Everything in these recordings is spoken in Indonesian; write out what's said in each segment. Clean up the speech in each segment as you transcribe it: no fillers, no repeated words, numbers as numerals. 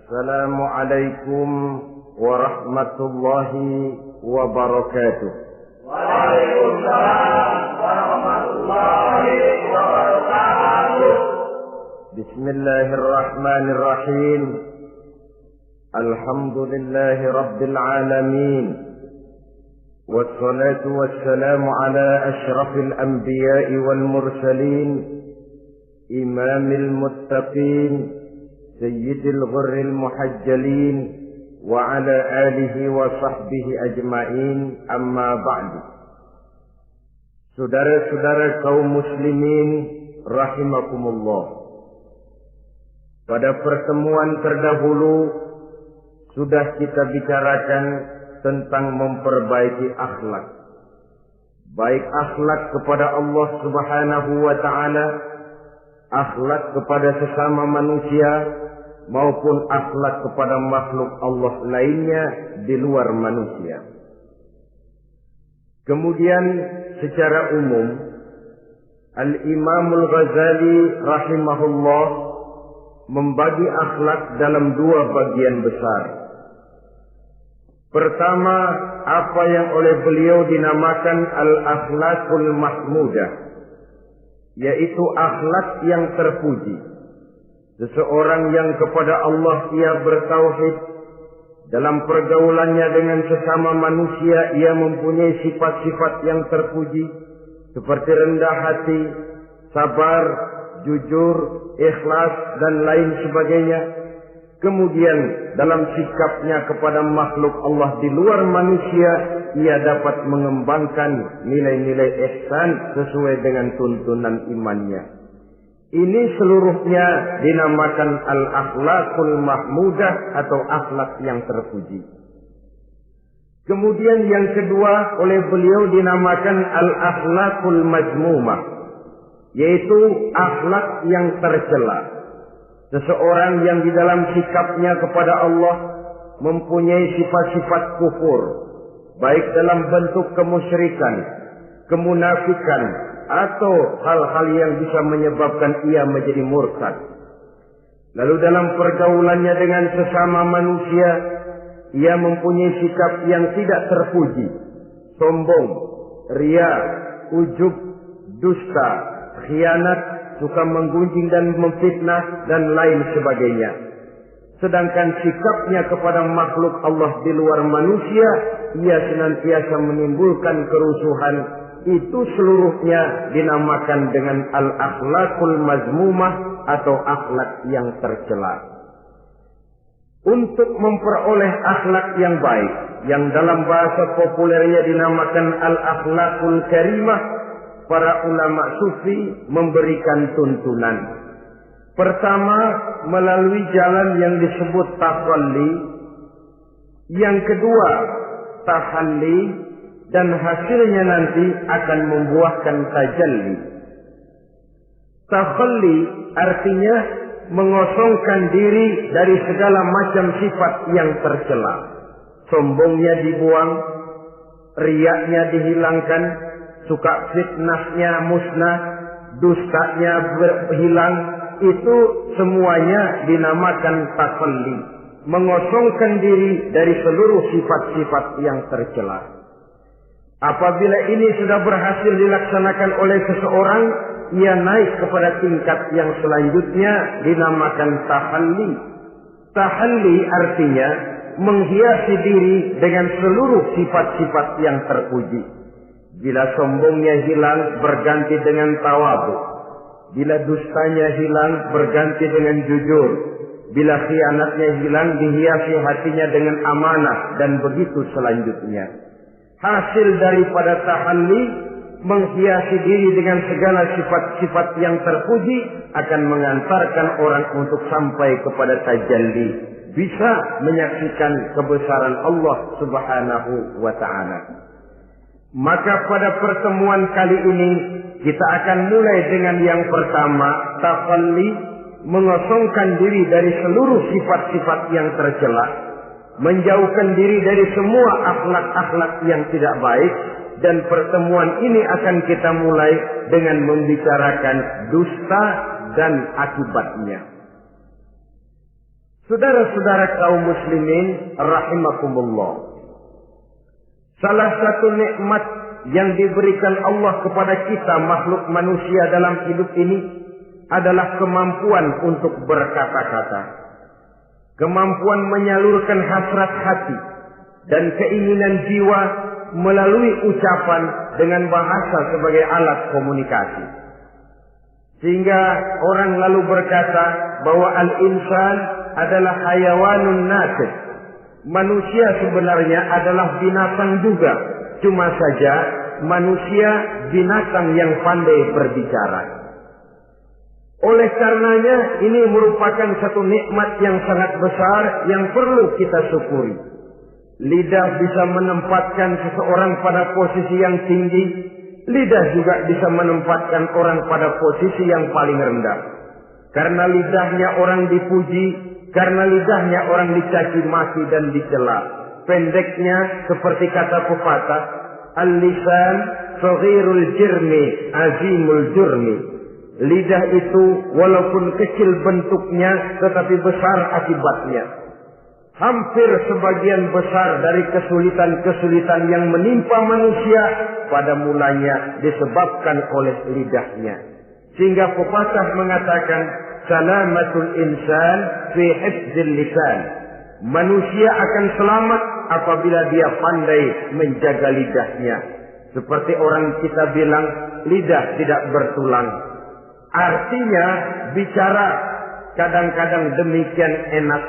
Assalamualaikum warahmatullahi wabarakatuh. Waalaikumsalam warahmatullahi wabarakatuh. Bismillahirrahmanirrahim. Alhamdulillahi rabbil alamin. Wassalatu wassalamu ala ashrafil anbiya'i wal mursalin, imamil muttaqin, sayyidil ghurril muhajjalin, wa ala alihi wa sahbihi ajma'in, amma ba'du. Saudara-saudara kaum muslimin rahimakumullah, pada pertemuan terdahulu sudah kita bicarakan tentang memperbaiki akhlak, baik akhlak kepada Allah Subhanahu wa ta'ala, akhlak kepada sesama manusia, maupun akhlak kepada makhluk Allah lainnya di luar manusia. Kemudian secara umum Al-Imamul Ghazali rahimahullah membagi akhlak dalam dua bagian besar. Pertama, apa yang oleh beliau dinamakan al-akhlakul mahmudah, yaitu akhlak yang terpuji. Seseorang yang kepada Allah ia bertauhid, dalam pergaulannya dengan sesama manusia ia mempunyai sifat-sifat yang terpuji, seperti rendah hati, sabar, jujur, ikhlas, dan lain sebagainya. Kemudian dalam sikapnya kepada makhluk Allah di luar manusia, ia dapat mengembangkan nilai-nilai ihsan sesuai dengan tuntunan imannya. Ini seluruhnya dinamakan al-akhlakul mahmudah atau akhlak yang terpuji. Kemudian yang kedua oleh beliau dinamakan al-akhlakul mazmumah, yaitu akhlak yang tercela. Seseorang yang di dalam sikapnya kepada Allah mempunyai sifat-sifat kufur, baik dalam bentuk kemusyrikan, kemunafikan, atau hal-hal yang bisa menyebabkan ia menjadi murtad. Lalu dalam pergaulannya dengan sesama manusia, ia mempunyai sikap yang tidak terpuji, sombong, ria, ujub, dusta, khianat, suka menggunjing dan memfitnah, dan lain sebagainya. Sedangkan sikapnya kepada makhluk Allah di luar manusia, ia senantiasa menimbulkan kerusuhan. Itu seluruhnya dinamakan dengan al-akhlakul mazmumah atau akhlak yang tercela. Untuk memperoleh akhlak yang baik, yang dalam bahasa populernya dinamakan al-akhlakul karimah, para ulama sufi memberikan tuntunan. Pertama, melalui jalan yang disebut takhalli. Yang kedua, tahalli, dan hasilnya nanti akan membuahkan tajalli. Takhalli artinya mengosongkan diri dari segala macam sifat yang tercela. Sombongnya dibuang, riyaknya dihilangkan, suka fitnahnya musnah, dustanya berhilang. Itu semuanya dinamakan takhalli, mengosongkan diri dari seluruh sifat-sifat yang tercela. Apabila ini sudah berhasil dilaksanakan oleh seseorang, ia naik kepada tingkat yang selanjutnya dinamakan tahalli. Tahalli artinya menghiasi diri dengan seluruh sifat-sifat yang terpuji. Bila sombongnya hilang, berganti dengan tawadhu. Bila dustanya hilang, berganti dengan jujur. Bila khianatnya hilang, dihiasi hatinya dengan amanah, dan begitu selanjutnya. Hasil daripada tahalli, menghiasi diri dengan segala sifat-sifat yang terpuji, akan mengantarkan orang untuk sampai kepada tajalli, bisa menyaksikan kebesaran Allah Subhanahu wa ta'ala. Maka pada pertemuan kali ini kita akan mulai dengan yang pertama, takhalli, mengosongkan diri dari seluruh sifat-sifat yang tercela, menjauhkan diri dari semua akhlak-akhlak yang tidak baik. Dan pertemuan ini akan kita mulai dengan membicarakan dusta dan akibatnya. Saudara-saudara kaum muslimin rahimakumullah. Salah satu nikmat yang diberikan Allah kepada kita makhluk manusia dalam hidup ini adalah kemampuan untuk berkata-kata. Kemampuan menyalurkan hasrat hati dan keinginan jiwa melalui ucapan dengan bahasa sebagai alat komunikasi. Sehingga orang lalu berkata bahwa al-insan adalah hayawanun natiq. Manusia sebenarnya adalah binatang juga. Cuma saja manusia binatang yang pandai berbicara. Oleh karenanya ini merupakan satu nikmat yang sangat besar yang perlu kita syukuri. Lidah bisa menempatkan seseorang pada posisi yang tinggi. Lidah juga bisa menempatkan orang pada posisi yang paling rendah. Karena lidahnya orang dipuji, karena lidahnya orang dicaci maki dan dicela. Pendeknya seperti kata pepatah, al-lisan saghirul jirmi azimul jurmi. Lidah itu walaupun kecil bentuknya tetapi besar akibatnya. Hampir sebagian besar dari kesulitan-kesulitan yang menimpa manusia pada mulanya disebabkan oleh lidahnya. Sehingga pepatah mengatakan salamatul insan fi hifdzil lisan. Manusia akan selamat apabila dia pandai menjaga lidahnya. Seperti orang kita bilang, lidah tidak bertulang. Artinya bicara kadang-kadang demikian enak,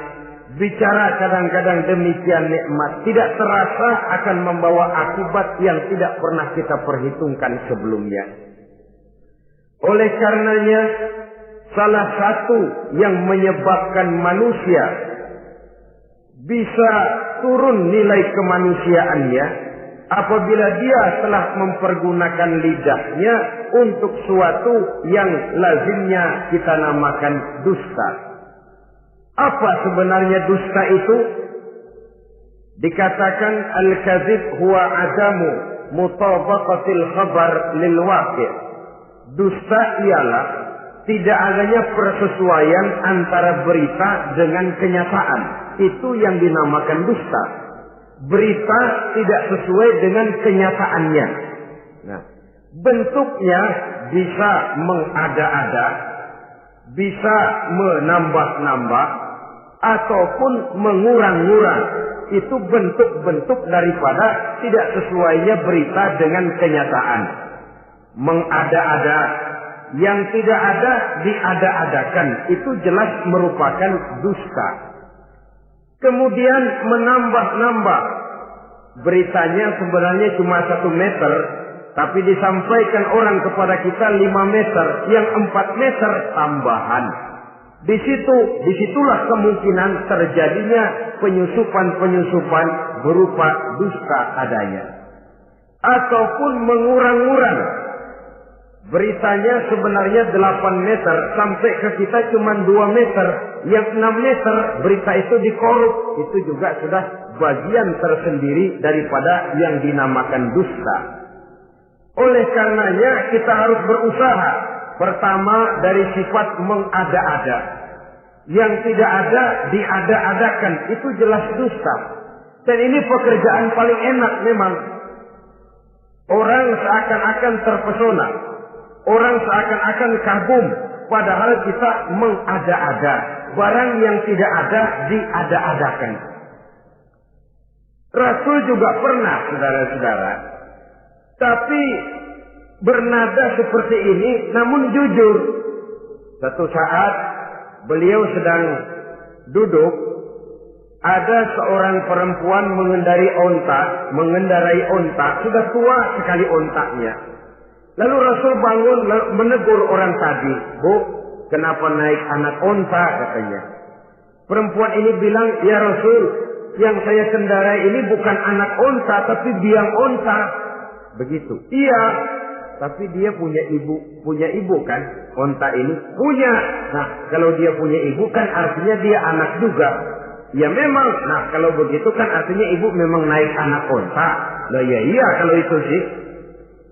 bicara kadang-kadang demikian nikmat, tidak terasa akan membawa akibat yang tidak pernah kita perhitungkan sebelumnya. Oleh karenanya, salah satu yang menyebabkan manusia bisa turun nilai kemanusiaannya apabila dia telah mempergunakan lidahnya untuk suatu yang lazimnya kita namakan dusta. Apa sebenarnya dusta itu? Dikatakan al-kadzib huwa adamu mutabaqatil khabar lil waqi'. Dusta ialah tidak adanya persesuaian antara berita dengan kenyataan. Itu yang dinamakan dusta. Berita tidak sesuai dengan kenyataannya. Nah, bentuknya bisa mengada-ada, bisa menambah-nambah, ataupun mengurang-ngurang. Itu bentuk-bentuk daripada tidak sesuainya berita dengan kenyataan. Mengada-ada, yang tidak ada diada-adakan, itu jelas merupakan dusta. Kemudian menambah-nambah, beritanya sebenarnya cuma 1 meter, tapi disampaikan orang kepada kita 5 meter, yang 4 meter tambahan. Disitulah kemungkinan terjadinya penyusupan-penyusupan berupa dusta adanya. Ataupun mengurang-urang. Beritanya sebenarnya 8 meter, sampai ke kita cuma 2 meter. Yang 6 meter berita itu dikorup. Itu juga sudah bagian tersendiri daripada yang dinamakan dusta. Oleh karenanya kita harus berusaha. Pertama dari sifat mengada-ada. Yang tidak ada diada-adakan. Itu jelas dusta. Dan ini pekerjaan paling enak memang. Orang seakan-akan terpesona. Orang seakan-akan kagum. Padahal kita mengada-ada. Barang yang tidak ada diada-adakan. Rasul juga pernah, saudara-saudara. Tapi bernada seperti ini, namun jujur. Satu saat beliau sedang duduk, ada seorang perempuan mengendarai onta, sudah tua sekali ontaknya. Lalu Rasul bangun menegur orang tadi, "Bu, kenapa naik anak onta?" katanya. Perempuan ini bilang, "Ya Rasul, yang saya kendarai ini bukan anak onta, tapi biang onta." Begitu. "Iya, tapi dia punya ibu kan? Onta ini punya. Nah, kalau dia punya ibu kan artinya dia anak juga." "Ya memang. Nah, kalau begitu kan artinya ibu memang naik anak onta." "Lah ya iya kalau itu sih."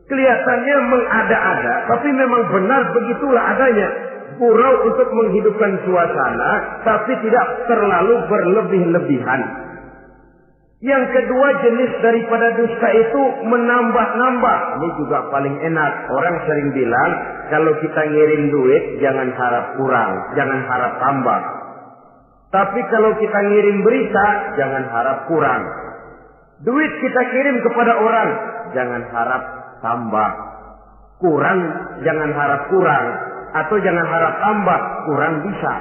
Kelihatannya mengada-ada, tapi memang benar begitulah adanya. gurau untuk menghidupkan suasana, tapi tidak terlalu berlebih-lebihan. Yang kedua jenis daripada dusta itu menambah-nambah. Ini juga paling enak. Orang sering bilang, kalau kita ngirim duit, jangan harap kurang, jangan harap tambah. Tapi kalau kita ngirim berita, jangan harap kurang. Duit kita kirim kepada orang, jangan harap tambah. Kurang, jangan harap kurang. Atau jangan harap tambah, kurang bisa.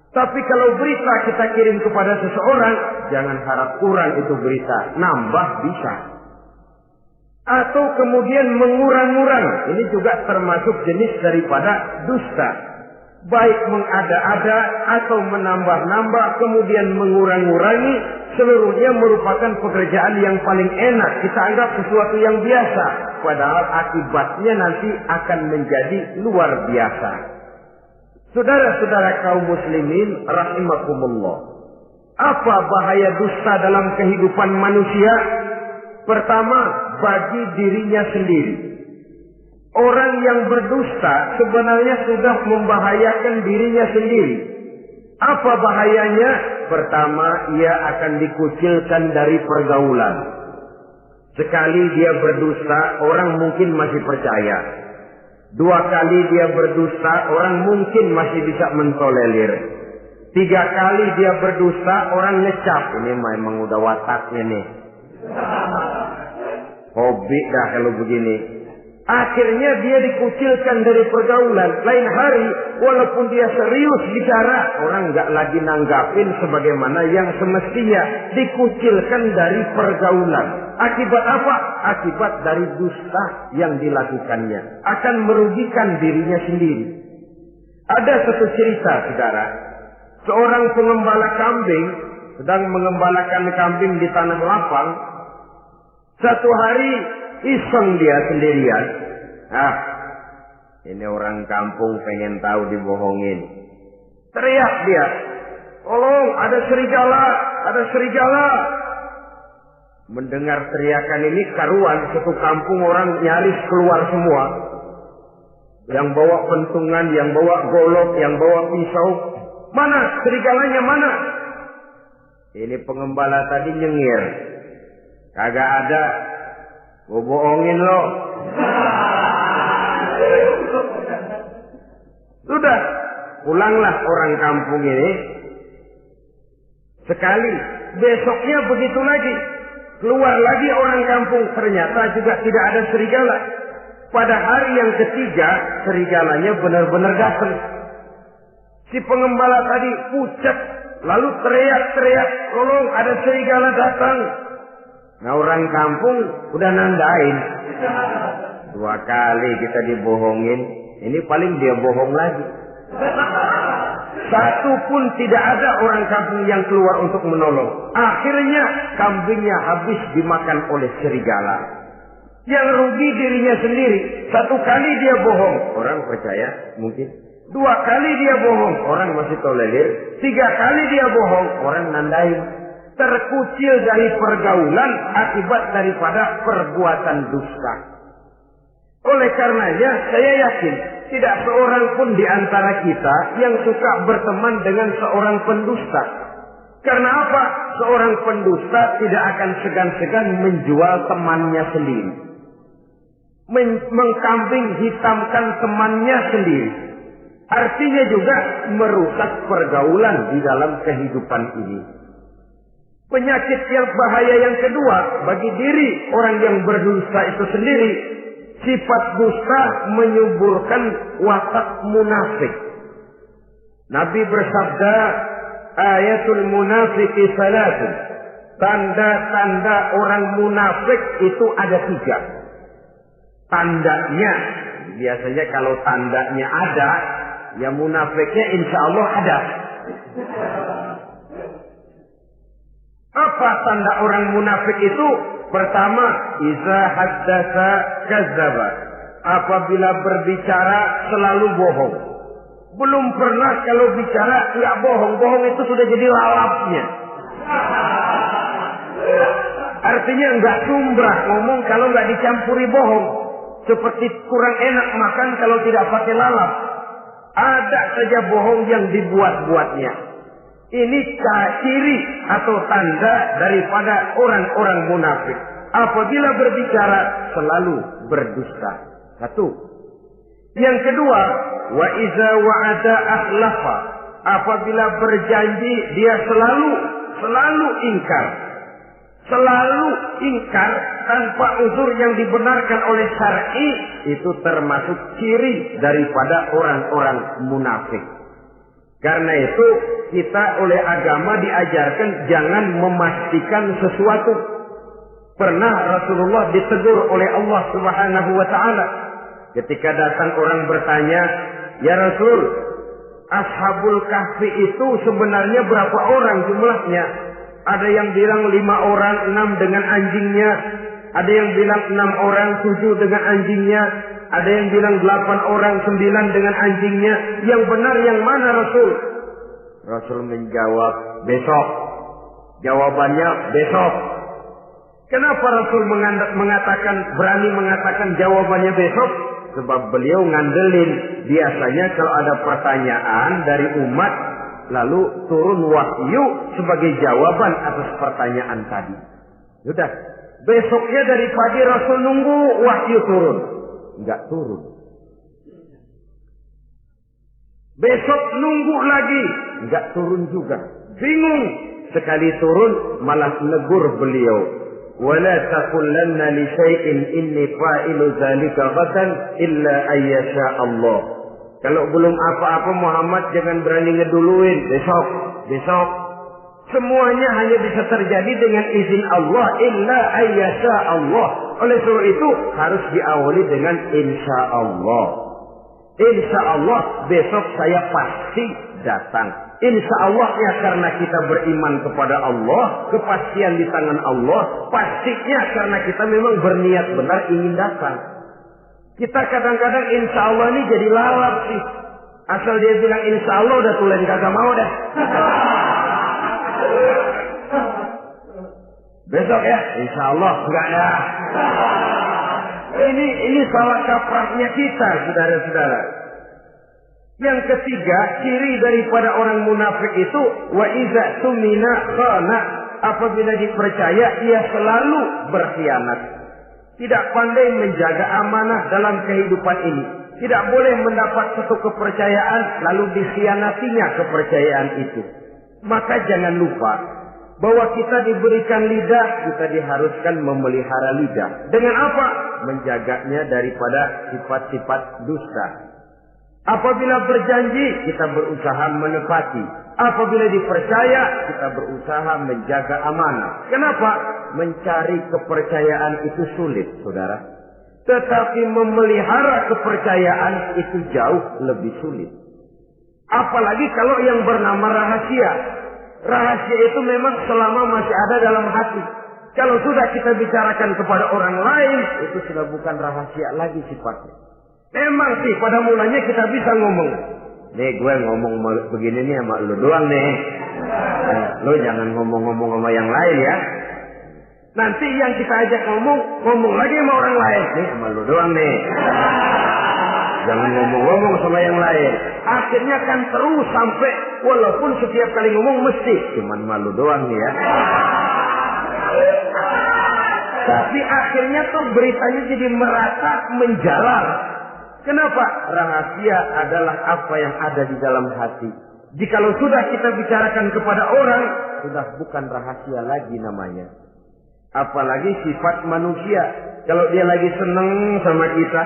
Tapi kalau berita kita kirim kepada seseorang, jangan harap kurang itu berita, nambah bisa. Atau kemudian mengurang-urang, ini juga termasuk jenis daripada dusta. Baik mengada-ada atau menambah-nambah, kemudian mengurang-urangi, seluruhnya merupakan pekerjaan yang paling enak. Kita anggap sesuatu yang biasa, padahal akibatnya nanti akan menjadi luar biasa. Saudara-saudara kaum muslimin rahimakumullah. Apa bahaya dusta dalam kehidupan manusia? Pertama, bagi dirinya sendiri. Orang yang berdusta sebenarnya sudah membahayakan dirinya sendiri. Apa bahayanya? Pertama, ia akan dikucilkan dari pergaulan. Sekali dia berdusta, orang mungkin masih percaya. 2 kali dia berdusta, orang mungkin masih bisa mentolerir. 3 kali dia berdusta, orang ngecap. Ini memang udah wataknya nih. Hobi dah kalau begini. Akhirnya dia dikucilkan dari pergaulan. Lain hari, walaupun dia serius bicara, orang nggak lagi nanggapin sebagaimana yang semestinya. Dikucilkan dari pergaulan. Akibat apa? Akibat dari dusta yang dilakukannya. Akan merugikan dirinya sendiri. Ada satu cerita, saudara. Seorang pengembala kambing sedang mengembalakan kambing di tanah lapang. Satu hari iseng dia sendirian. Ini orang kampung pengen tahu dibohongin. Teriak dia, tolong ada serigala, ada serigala. Mendengar teriakan ini karuan, satu kampung orang nyaris keluar semua. Yang bawa pentungan, yang bawa golok, yang bawa pisau. Mana serigalanya, mana? Ini pengembala tadi nyengir. Kagak ada. Gue bohongin lo. Sudah, pulanglah orang kampung ini. Sekali, besoknya begitu lagi. Keluar lagi orang kampung, ternyata juga tidak ada serigala. Pada hari yang ketiga, serigalanya benar-benar datang. Si pengembala tadi pucat, lalu teriak-teriak, tolong ada serigala datang. Nah orang kampung udah nandain. 2 kali kita dibohongin, ini paling dia bohong lagi. Satu pun tidak ada orang kampung yang keluar untuk menolong. Akhirnya kambingnya habis dimakan oleh serigala. Yang rugi dirinya sendiri. 1 kali dia bohong, orang percaya mungkin. 2 kali dia bohong, orang masih tolerir. 3 kali dia bohong, orang nandain. Terkucil dari pergaulan akibat daripada perbuatan dusta. Oleh karenanya saya yakin tidak seorang pun di antara kita yang suka berteman dengan seorang pendusta. Karena apa? Seorang pendusta tidak akan segan-segan menjual temannya sendiri. Mengkambing hitamkan temannya sendiri. Artinya juga merusak pergaulan di dalam kehidupan ini. Penyakit yang bahaya yang kedua bagi diri orang yang berdusta itu sendiri, sifat dusta menyuburkan watak munafik. Nabi bersabda, ayatul munafiqi salatun. Tanda-tanda orang munafik itu ada 3. Tandanya, biasanya kalau tandanya ada, ya munafiknya insya Allah ada. Apa tanda orang munafik itu? Pertama, iza haddatsa kadzdzaba. Apabila berbicara selalu bohong. Belum pernah kalau bicara enggak bohong. Bohong itu sudah jadi lalapnya. Artinya enggak sumbrah ngomong kalau enggak dicampuri bohong. Seperti kurang enak makan kalau tidak pakai lalap. Ada saja bohong yang dibuat-buatnya. Ini ciri atau tanda daripada orang-orang munafik. Apabila berbicara selalu berdusta. Satu. Yang kedua, wa iza wa'ada akhlafa. Apabila berjanji dia selalu ingkar. Selalu ingkar tanpa uzur yang dibenarkan oleh syar'i, itu termasuk ciri daripada orang-orang munafik. Karena itu kita oleh agama diajarkan jangan memastikan sesuatu. Pernah Rasulullah ditegur oleh Allah Subhanahu wa taala ketika datang orang bertanya, "Ya Rasul, Ashabul Kahfi itu sebenarnya berapa orang jumlahnya?" Ada yang bilang 5 orang, 6 dengan anjingnya. Ada yang bilang 6 orang, 7 dengan anjingnya. Ada yang bilang 8 orang, 9 dengan anjingnya. Yang benar yang mana Rasul? Rasul menjawab, besok. Jawabannya besok. Kenapa Rasul berani mengatakan jawabannya besok? Sebab beliau ngandelin. Biasanya kalau ada pertanyaan dari umat, lalu turun wahyu sebagai jawaban atas pertanyaan tadi. Sudah. Besoknya dari pagi Rasul nunggu wahyu turun. Enggak turun. Besok nunggu lagi. Enggak turun juga. Bingung. Sekali turun malah negur beliau. Wala taqulanna li syai'in inni fa'ilu dzalika ghadan illa ayyasha Allah. Kalau belum apa-apa Muhammad jangan berani ngeduluin. Besok. Semuanya hanya bisa terjadi dengan izin Allah. Illa ayyasha Allah. Oleh sebab itu harus diawali dengan insya Allah. Insya Allah besok saya pasti datang. Insya Allah ya karena kita beriman kepada Allah. Kepastian di tangan Allah. Pastinya karena kita memang berniat benar ingin datang. Kita kadang-kadang insya Allah ini jadi lalap sih. Asal dia bilang insya Allah udah tulen kagak mau dah. Besok ya, insya Allah enggak ada. Ini salah kaprahnya kita, saudara-saudara. Yang ketiga, ciri daripada orang munafik itu wa iza tumina khana. Apabila dipercaya, ia selalu berkhianat. Tidak pandai menjaga amanah dalam kehidupan ini. Tidak boleh mendapat satu kepercayaan lalu dikhianatinya kepercayaan itu. Maka jangan lupa bahwa kita diberikan lidah, kita diharuskan memelihara lidah. Dengan apa? Menjaganya daripada sifat-sifat dusta. Apabila berjanji, kita berusaha menepati. Apabila dipercaya, kita berusaha menjaga amanah. Kenapa? Mencari kepercayaan itu sulit, saudara. Tetapi memelihara kepercayaan itu jauh lebih sulit. Apalagi kalau yang bernama rahasia. Rahasia itu memang selama masih ada dalam hati. Kalau sudah kita bicarakan kepada orang lain, itu sudah bukan rahasia lagi sifatnya. Memang sih pada mulanya kita bisa ngomong. Nih gue ngomong begini nih sama lu doang nih. Lu jangan ngomong-ngomong sama yang lain ya. Nanti yang kita ajak ngomong lagi sama orang lain. Nih sama lu doang nih. Jangan ngomong-ngomong sama yang lain. Akhirnya kan terus sampai walaupun setiap kali ngomong mesti cuman malu doang nih ya. Tapi akhirnya tuh beritanya jadi merata menjalar. Kenapa? Rahasia adalah apa yang ada di dalam hati. Jikalau sudah kita bicarakan kepada orang, sudah bukan rahasia lagi namanya. Apalagi sifat manusia. Kalau dia lagi seneng sama kita,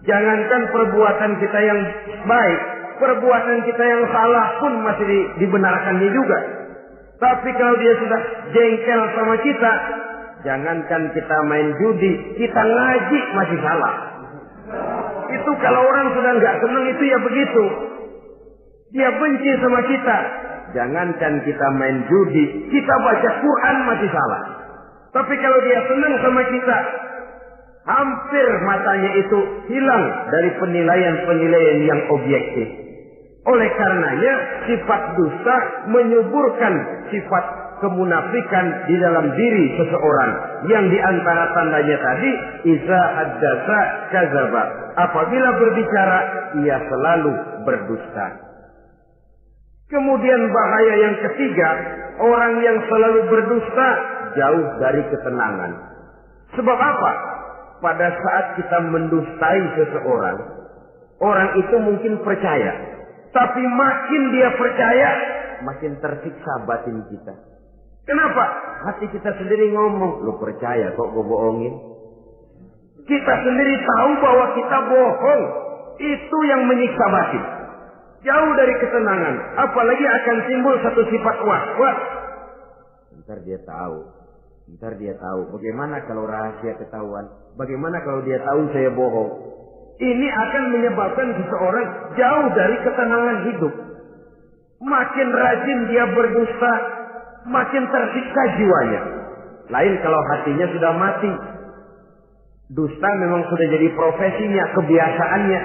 jangankan perbuatan kita yang baik, perbuatan kita yang salah pun masih dibenarkannya juga. Tapi kalau dia sudah jengkel sama kita, jangankan kita main judi, kita ngaji masih salah. Itu kalau orang sudah nggak senang itu ya begitu. Dia benci sama kita. Jangankan kita main judi, kita baca Quran masih salah. Tapi kalau dia senang sama kita, hampir matanya itu hilang dari penilaian-penilaian yang objektif. Oleh karenanya sifat dusta menyuburkan sifat kemunafikan di dalam diri seseorang. Yang diantara tandanya tadi, iza haddasa kadzaba. Apabila berbicara, ia selalu berdusta. Kemudian bahaya yang ketiga, orang yang selalu berdusta jauh dari ketenangan. Sebab apa? Pada saat kita mendustai seseorang, orang itu mungkin percaya. Tapi makin dia percaya, makin tersiksa batin kita. Kenapa? Hati kita sendiri ngomong, lu percaya kok gue bohongin? Kita sendiri tahu bahwa kita bohong. Itu yang menyiksa batin. Jauh dari ketenangan. Apalagi akan timbul satu sifat was-was. Ntar dia tahu. Bagaimana kalau rahasia ketahuan? Bagaimana kalau dia tahu saya bohong? Ini akan menyebabkan seseorang jauh dari ketenangan hidup. Makin rajin dia berdusta, makin tersiksa jiwanya. Lain kalau hatinya sudah mati. Dusta memang sudah jadi profesinya, kebiasaannya.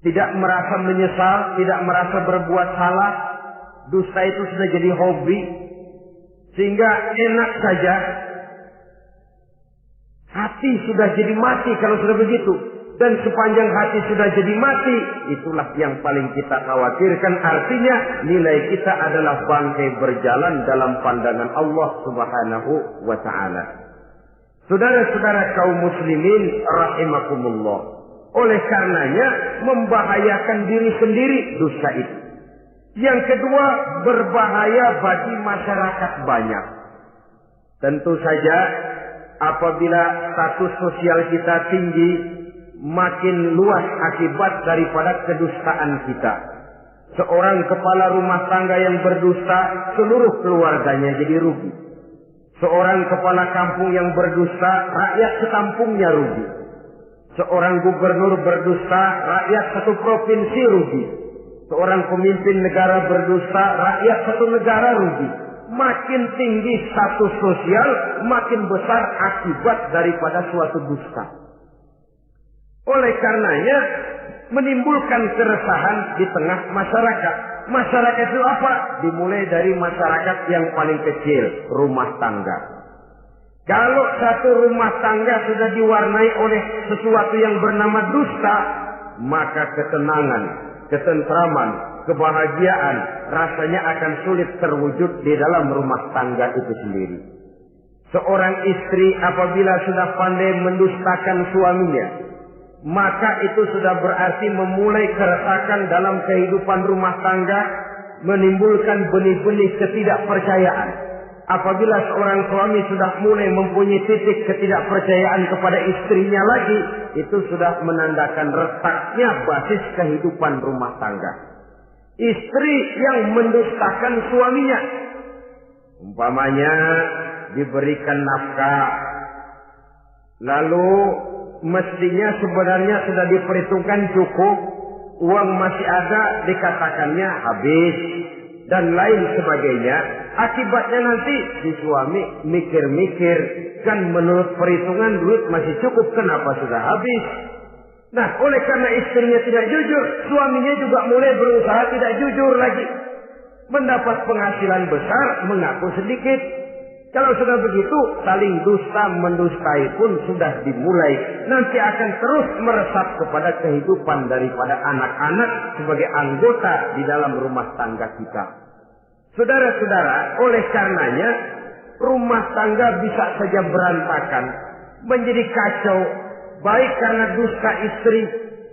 Tidak merasa menyesal, tidak merasa berbuat salah. Dusta itu sudah jadi hobi. Sehingga enak saja. Hati sudah jadi mati kalau sudah begitu. Dan sepanjang hati sudah jadi mati, itulah yang paling kita khawatirkan. Artinya nilai kita adalah bangkai berjalan dalam pandangan Allah Subhanahu wa ta'ala. Saudara-saudara kaum muslimin rahimakumullah. Oleh karenanya membahayakan diri sendiri dosa itu. Yang kedua, berbahaya bagi masyarakat banyak. Tentu saja apabila status sosial kita tinggi, makin luas akibat daripada kedustaan kita. Seorang kepala rumah tangga yang berdusta, seluruh keluarganya jadi rugi. Seorang kepala kampung yang berdusta, rakyat sekampungnya rugi. Seorang gubernur berdusta, rakyat satu provinsi rugi. Seorang pemimpin negara berdusta, rakyat satu negara rugi. Makin tinggi status sosial, makin besar akibat daripada suatu dusta. Oleh karenanya, menimbulkan keresahan di tengah masyarakat. Masyarakat itu apa? Dimulai dari masyarakat yang paling kecil, rumah tangga. Kalau satu rumah tangga sudah diwarnai oleh sesuatu yang bernama dusta, maka ketenangan, ketentraman, kebahagiaan rasanya akan sulit terwujud di dalam rumah tangga itu sendiri. Seorang istri apabila sudah pandai mendustakan suaminya, maka itu sudah berarti memulai keresakan dalam kehidupan rumah tangga, menimbulkan benih-benih ketidakpercayaan. Apabila seorang suami sudah mulai mempunyai titik ketidakpercayaan kepada istrinya lagi, itu sudah menandakan retaknya basis kehidupan rumah tangga. Istri yang mendustakan suaminya, umpamanya diberikan nafkah, lalu mestinya sebenarnya sudah diperhitungkan cukup, uang masih ada, dikatakannya habis, dan lain sebagainya. Akibatnya nanti si suami mikir-mikir, kan menurut perhitungan duit masih cukup, kenapa sudah habis? Nah, oleh karena istrinya tidak jujur, suaminya juga mulai berusaha tidak jujur lagi. Mendapat penghasilan besar, mengaku sedikit. Kalau sudah begitu, saling dusta mendustai pun sudah dimulai. Nanti akan terus meresap kepada kehidupan daripada anak-anak sebagai anggota di dalam rumah tangga kita. Saudara-saudara, oleh karenanya rumah tangga bisa saja berantakan, menjadi kacau, baik karena dusta istri,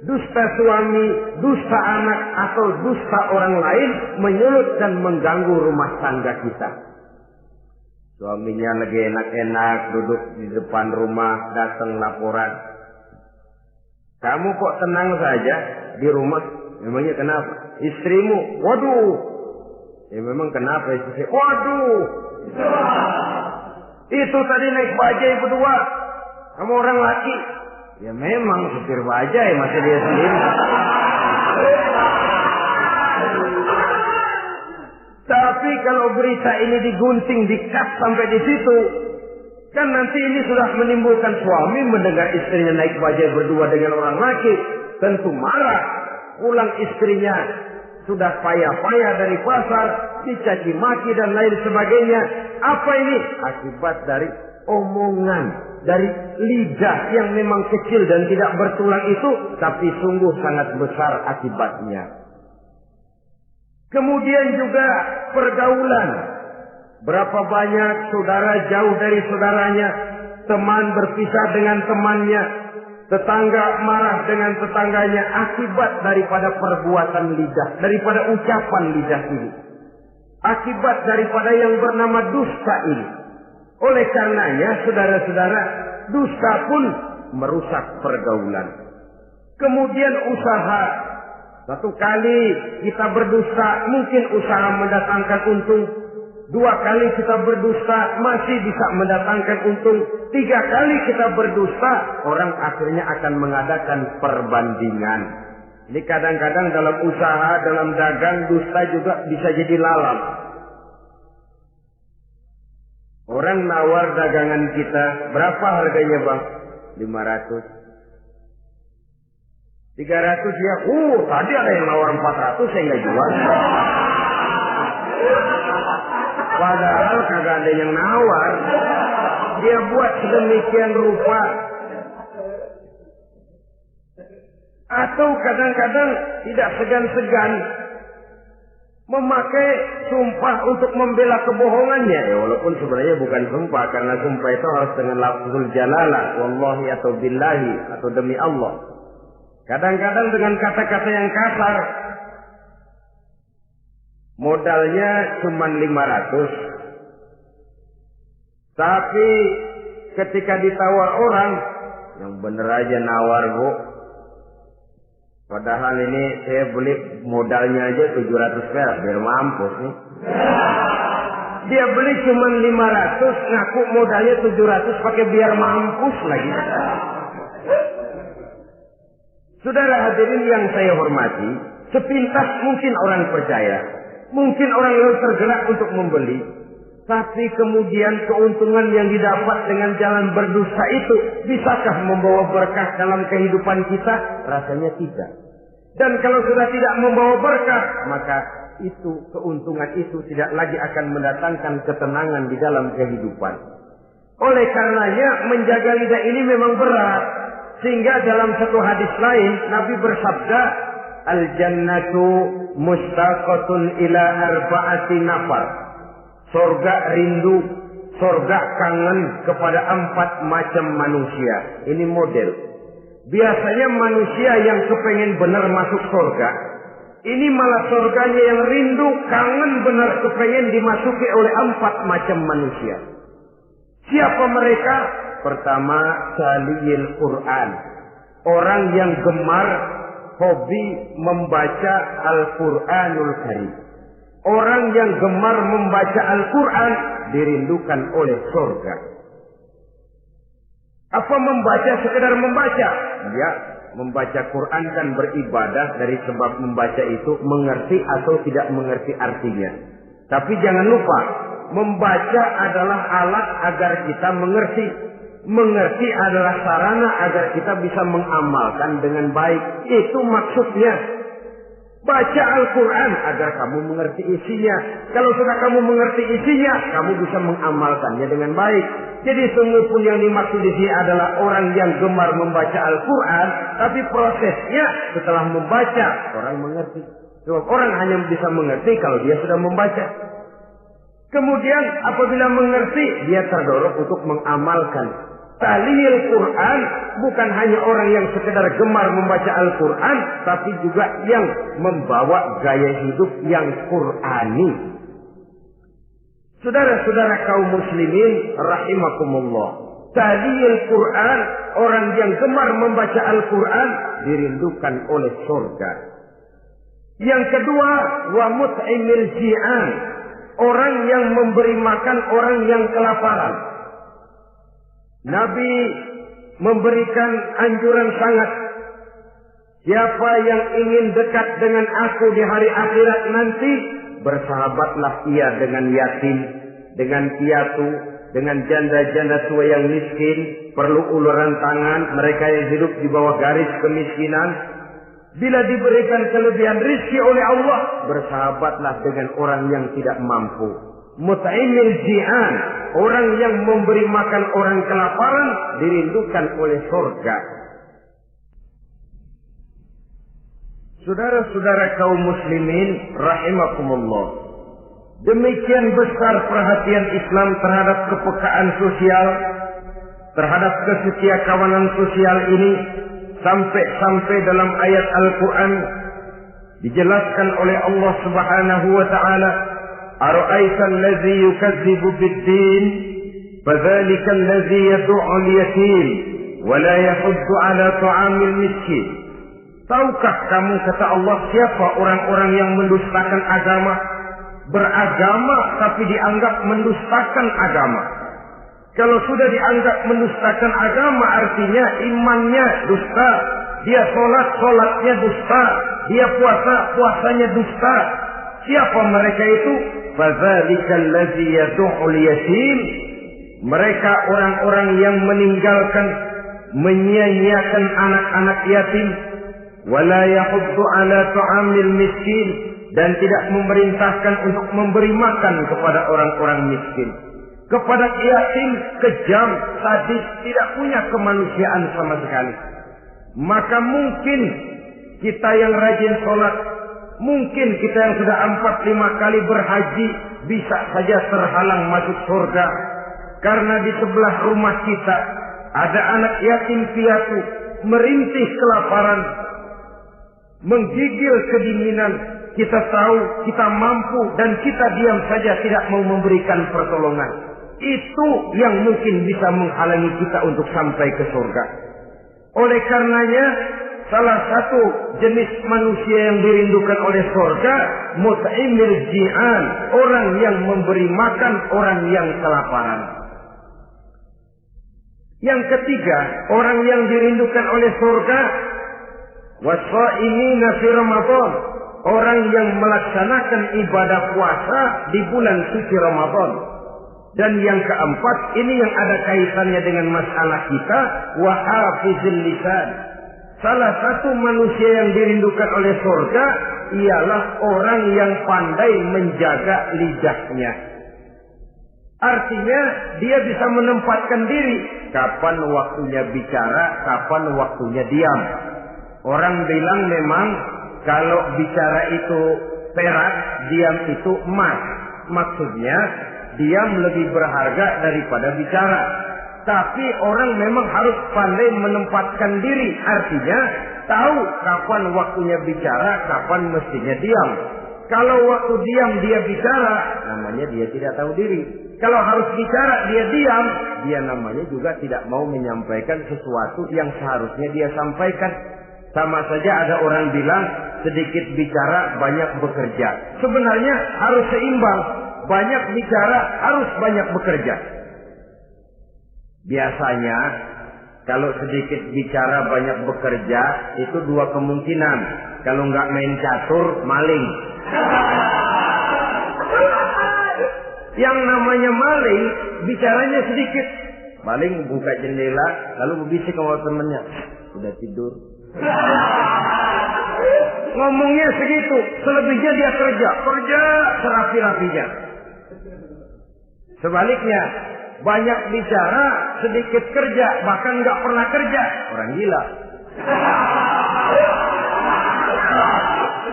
dusta suami, dusta anak, atau dusta orang lain menyulut dan mengganggu rumah tangga kita. Suaminya lagi enak-enak duduk di depan rumah, datang laporan. Kamu kok tenang saja di rumah? Memangnya kenapa? Istrimu, waduh. Ya memang kenapa istri? Waduh. Itu tadi naik bajai berdua. Kamu orang laki. Ya memang supir bajai, masa dia sendiri. Tapi kalau berita ini digunting, dikat sampai di situ, kan nanti ini sudah menimbulkan suami mendengar istrinya naik bajai berdua dengan orang laki, tentu marah. Pulang istrinya sudah payah-payah dari pasar, dicaci maki dan lain sebagainya. Apa ini? Akibat dari omongan dari lidah yang memang kecil dan tidak bertulang itu, tapi sungguh sangat besar akibatnya. Kemudian juga pergaulan. Berapa banyak saudara jauh dari saudaranya, teman berpisah dengan temannya, tetangga marah dengan tetangganya akibat daripada perbuatan lidah, daripada ucapan lidah ini. Akibat daripada yang bernama dusta ini. Oleh karenanya, saudara-saudara, dusta pun merusak pergaulan. Kemudian usaha. Satu kali kita berdusta, mungkin usaha mendatangkan untung. 2 kali kita berdusta, masih bisa mendatangkan untung. 3 kali kita berdusta, orang akhirnya akan mengadakan perbandingan. Ini kadang-kadang dalam usaha, dalam dagang, dusta juga bisa jadi lalat. Orang nawar dagangan kita, berapa harganya bang? 500. 300 ya, tadi ada yang nawar 400, saya nggak jual. Padahal kagak ada yang nawar. Dia buat sedemikian rupa. Atau kadang-kadang tidak segan-segan memakai sumpah untuk membela kebohongannya. Ya, walaupun sebenarnya bukan sumpah, karena sumpah itu harus dengan lafzul jalalah, wallahi atau billahi, atau demi Allah. Kadang-kadang dengan kata-kata yang kasar. Modalnya cuma 500. Tapi ketika ditawar orang, yang bener aja nawar bu. Padahal ini saya beli modalnya aja 700 perak, biar mampus nih. Dia beli cuma 500, ngaku modalnya 700 pakai biar mampus lagi. Saudara hadirin yang saya hormati, sepintas mungkin orang percaya, mungkin orang yang tergerak untuk membeli, tapi kemudian keuntungan yang didapat dengan jalan berdusta itu bisakah membawa berkah dalam kehidupan kita? Rasanya tidak. Dan kalau sudah tidak membawa berkah, maka itu keuntungan itu tidak lagi akan mendatangkan ketenangan di dalam kehidupan. Oleh karenanya menjaga lidah ini memang berat. Sehingga dalam satu hadis lain Nabi bersabda, al-jannatu mustaqatun ila arba'ati nafar. Surga rindu, surga kangen kepada 4 macam manusia. Ini model. Biasanya manusia yang kepengen benar masuk surga, ini malah surganya yang rindu, kangen benar kepengen dimasuki oleh 4 macam manusia. Siapa mereka? Pertama, taliyil Quran. Orang yang gemar, hobi membaca Al-Quranul Karim. Orang yang gemar membaca Al-Quran dirindukan oleh surga. Apa membaca sekedar membaca? Ya, membaca Quran kan beribadah, dari sebab membaca itu mengerti atau tidak mengerti artinya. Tapi jangan lupa, membaca adalah alat agar kita mengerti. Mengerti adalah sarana agar kita bisa mengamalkan dengan baik. Itu maksudnya. Baca Al-Quran agar kamu mengerti isinya. Kalau sudah kamu mengerti isinya, kamu bisa mengamalkannya dengan baik. Jadi sungguh pun yang dimaksud di sini adalah orang yang gemar membaca Al-Quran, tapi prosesnya setelah membaca orang mengerti. Sebab orang hanya bisa mengerti kalau dia sudah membaca. Kemudian apabila mengerti, dia terdorong untuk mengamalkan. Taliyil Quran bukan hanya orang yang sekedar gemar membaca Al-Quran, tapi juga yang membawa gaya hidup yang Qurani. Saudara-saudara kaum muslimin rahimakumullah. Taliyil Quran, orang yang gemar membaca Al-Quran dirindukan oleh surga. Yang kedua, wa mut'imil ji'an, orang yang memberi makan orang yang kelaparan. Nabi memberikan anjuran sangat. Siapa yang ingin dekat dengan aku di hari akhirat nanti, bersahabatlah ia dengan yatim, dengan piatu, dengan janda-janda tua yang miskin, perlu uluran tangan, mereka yang hidup di bawah garis kemiskinan. Bila diberikan kelebihan rizki oleh Allah, bersahabatlah dengan orang yang tidak mampu. Mut'imil ji'an, orang yang memberi makan orang kelaparan dirindukan oleh surga. Saudara-saudara kaum muslimin rahimakumullah, demikian besar perhatian Islam terhadap kepekaan sosial, terhadap kesetiakawanan sosial ini, sampai dalam ayat Al-Quran dijelaskan oleh Allah Subhanahu wa ta'ala, ara'aita allazi yukadzibu bid-din fadzalika allazi yad'u al-yatim wa la yahuddu 'ala ta'amil miskin. Tahukah kamu, kata Allah, siapa orang-orang yang mendustakan agama, beragama tapi dianggap mendustakan agama. Kalau sudah dianggap mendustakan agama, artinya imannya dusta, dia sholatnya dusta, dia puasanya dusta. Siapa mereka itu? Fadzalikal ladzi yad'ul yatim. Mereka orang-orang yang meninggalkan, menyia-nyiakan anak-anak yatim, wala yahuddu ala ta'amil miskin, dan tidak memerintahkan untuk memberi makan kepada orang-orang miskin. Kepada yatim kejam, sadis, tidak punya kemanusiaan sama sekali. Maka mungkin kita yang rajin sholat, mungkin kita yang sudah 4-5 kali berhaji, bisa saja terhalang masuk surga. Karena di sebelah rumah kita ada anak yatim piatu, merintih kelaparan, menggigil kedinginan. Kita tahu, kita mampu, dan kita diam saja tidak mau memberikan pertolongan. Itu yang mungkin bisa menghalangi kita untuk sampai ke surga. Oleh karenanya, salah satu jenis manusia yang dirindukan oleh surga, mut'imil ji'an, orang yang memberi makan orang yang kelaparan. Yang ketiga, orang yang dirindukan oleh surga, wasa'imina fi Ramadan, orang yang melaksanakan ibadah puasa di bulan suci Ramadan. Dan yang keempat, ini yang ada kaitannya dengan masalah kita, wa hafizil lisan. Salah satu manusia yang dirindukan oleh surga ialah orang yang pandai menjaga lidahnya. Artinya dia bisa menempatkan diri, kapan waktunya bicara, kapan waktunya diam. Orang bilang memang kalau bicara itu perak, diam itu emas. Maksudnya diam lebih berharga daripada bicara. Tapi orang memang harus pandai menempatkan diri. Artinya tahu kapan waktunya bicara, kapan mestinya diam. Kalau waktu diam dia bicara, namanya dia tidak tahu diri. Kalau harus bicara dia diam, dia namanya juga tidak mau menyampaikan sesuatu yang seharusnya dia sampaikan. Sama saja ada orang bilang sedikit bicara banyak bekerja. Sebenarnya harus seimbang. Banyak bicara harus banyak bekerja. Biasanya kalau sedikit bicara banyak bekerja itu dua kemungkinan. Kalau nggak main catur, maling. Yang namanya maling, bicaranya sedikit. Maling buka jendela lalu berbisik sama temennya, udah tidur. Ngomongnya segitu, selebihnya dia kerja serapi-rapinya. Sebaliknya, banyak bicara, sedikit kerja, bahkan nggak pernah kerja. Orang gila.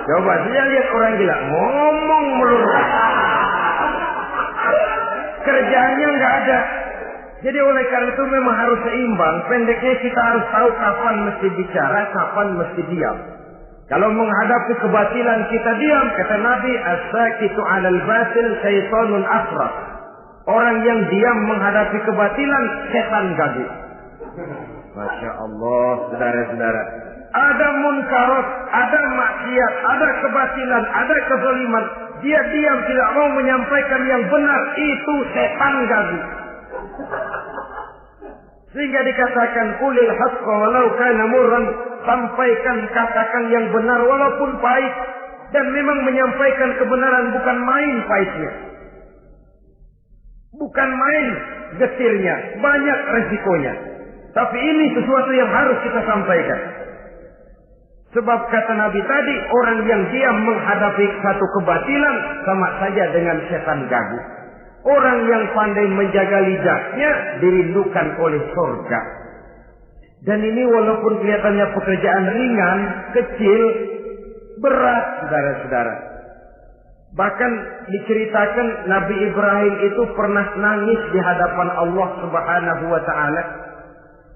Coba saja lihat orang gila, ngomong melulu. Kerjanya nggak ada. Jadi oleh karena itu memang harus seimbang. Pendeknya kita harus tahu kapan mesti bicara, kapan mesti diam. Kalau menghadapi kebatilan kita diam, kata Nabi, as-sakitu 'alal batil syaitanun asraf. Orang yang diam menghadapi kebatilan, setan gagu. Masya Allah, saudara-saudara. Ada munkarat, ada maksiat, ada kebatilan, ada kezaliman. Dia diam, tidak mau menyampaikan yang benar. Itu setan gagu. Sehingga dikatakan, qulil haqqa walau kana murran. Sampaikan, katakan yang benar walaupun pahit. Dan memang menyampaikan kebenaran bukan main pahitnya. Bukan main getirnya, banyak resikonya. Tapi ini sesuatu yang harus kita sampaikan. Sebab kata Nabi tadi, orang yang diam menghadapi satu kebatilan sama saja dengan setan gagu. Orang yang pandai menjaga lidahnya dirindukan oleh surga. Dan ini walaupun kelihatannya pekerjaan ringan, kecil, berat, saudara-saudara. Bahkan diceritakan Nabi Ibrahim itu pernah nangis di hadapan Allah Subhanahu wa Ta'ala.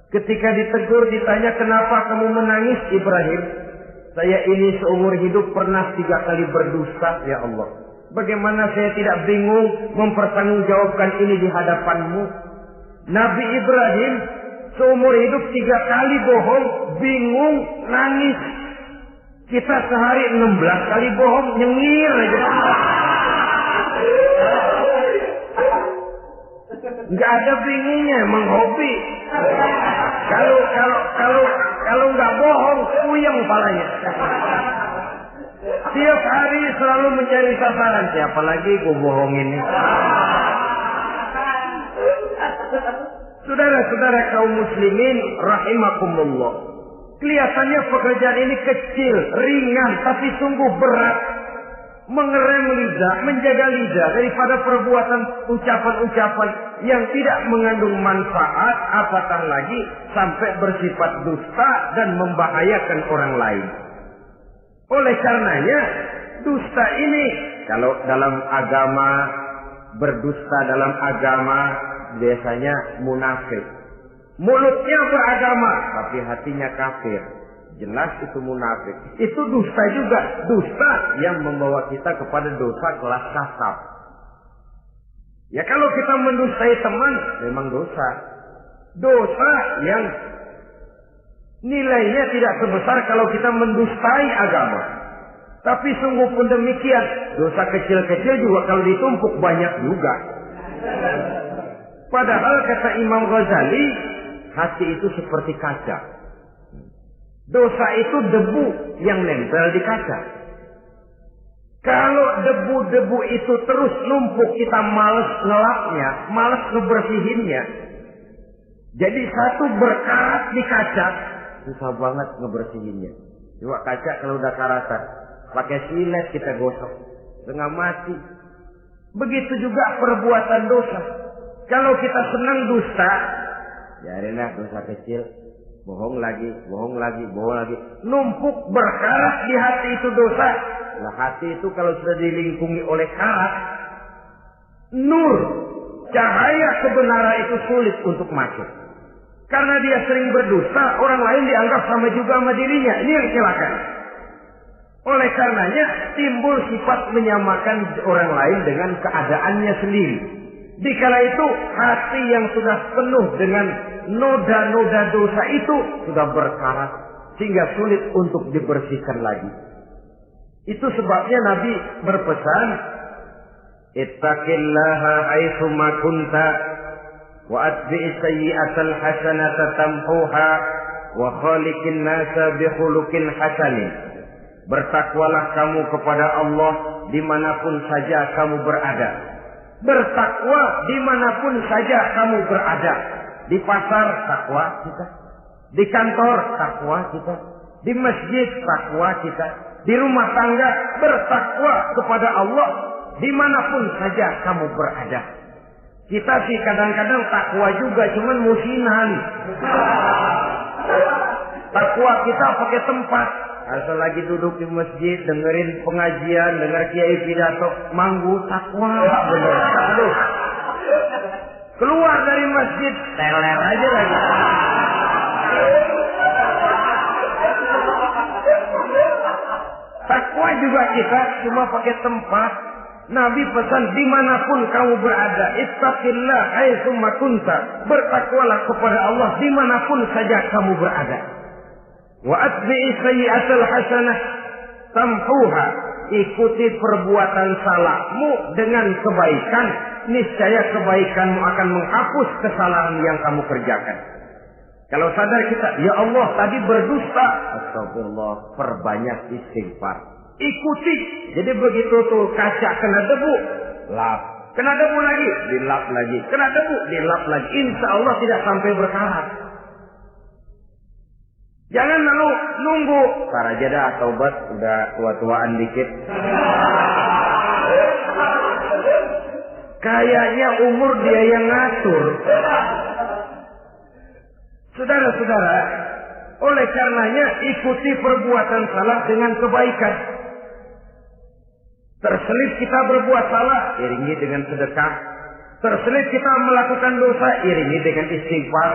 Ketika ditegur, ditanya, kenapa kamu menangis Ibrahim? Saya ini seumur hidup pernah 3 kali berdusta, ya Allah. Bagaimana saya tidak bingung mempertanggungjawabkan ini di hadapanmu? Nabi Ibrahim seumur hidup 3 kali bohong, bingung, nangis. Kita sehari 16 kali bohong, nyengir aja. Nggak ada bingungnya, emang hobi. Kalau nggak bohong, puyeng palanya. Tiap hari selalu mencari sasaran. Siapa lagi gue bohongin ini? Saudara-saudara kaum muslimin rahimakumullah. Kelihatannya pekerjaan ini kecil, ringan, tapi sungguh berat. Mengerem lidah, menjaga lidah daripada perbuatan ucapan-ucapan yang tidak mengandung manfaat, apatah lagi sampai bersifat dusta dan membahayakan orang lain. Oleh karenanya, dusta ini kalau dalam agama, berdusta dalam agama biasanya munafik. Mulutnya beragama, tapi hatinya kafir. Jelas itu munafik. Itu dusta juga. Dusta yang membawa kita kepada dosa kelas kasar. Ya kalau kita mendustai teman, memang dosa. Dosa yang nilainya tidak sebesar kalau kita mendustai agama. Tapi sungguh pun demikian, dosa kecil-kecil juga kalau ditumpuk banyak juga. Padahal kata Imam Ghazali, hati itu seperti kaca. Dosa itu debu yang nempel di kaca. Kalau debu-debu itu terus numpuk, kita malas ngelapnya, malas ngebersihinnya. Jadi satu berkarat di kaca, susah banget ngebersihinnya. Coba kaca kalau udah karatan, pakai silet kita gosok, setengah mati. Begitu juga perbuatan dosa. Kalau kita senang dusta, biarinlah dosa kecil, bohong lagi, bohong lagi, bohong lagi. Numpuk berkarat di hati itu dosa. Nah hati itu kalau sudah dilingkungi oleh karat, nur, cahaya kebenaran itu sulit untuk masuk. Karena dia sering berdusta, orang lain dianggap sama juga sama dirinya. Ini yang celaka. Oleh karenanya timbul sifat menyamakan orang lain dengan keadaannya sendiri. Dikala itu hati yang sudah penuh dengan noda-noda dosa itu sudah berkarat sehingga sulit untuk dibersihkan lagi. Itu sebabnya Nabi berpesan, ittaqillaha haitsu ma kunta wa atbi'is sayyi'atal hasanata tamhuha wa khaliqin nasa bi khuluqin hasanin. Bertakwalah kamu kepada Allah dimanapun saja kamu berada. Bertakwa dimanapun saja kamu berada. Di pasar takwa kita, di kantor takwa kita, di masjid takwa kita, di rumah tangga bertakwa kepada Allah dimanapun saja kamu berada. Kita sih kadang-kadang takwa juga, cuman musinan. Takwa kita pakai tempat. Asal lagi duduk di masjid, dengerin pengajian, denger kiai pidato, manggu takwa bener. Aduh. Keluar dari masjid, teler aja lagi. Takwa juga kita cuma pakai tempat. Nabi pesan dimanapun kamu berada, ittaqillah haitsu ma kunta. Bertakwalah kepada Allah dimanapun saja kamu berada. Wa atbi'is sayyi'atal hasanah tamhuha. Ikuti perbuatan salahmu dengan kebaikan, niscaya kebaikanmu akan menghapus kesalahan yang kamu kerjakan. Kalau sadar kita, ya Allah tadi berdusta, astagfirullah, perbanyak istighfar. Ikuti. Jadi begitu tuh kaca kena debu, lap. Kena debu lagi, dilap lagi. Kena debu, dilap lagi. Insya Allah tidak sampai berkarat. Jangan lalu nunggu. Ntar aja dah taubat, udah tua-tuaan dikit. Kayaknya umur dia yang ngatur. Saudara-saudara, oleh karenanya ikuti perbuatan salah dengan kebaikan. Terselip kita berbuat salah, iringi dengan sedekah. Terselip kita melakukan dosa, iringi dengan istighfar.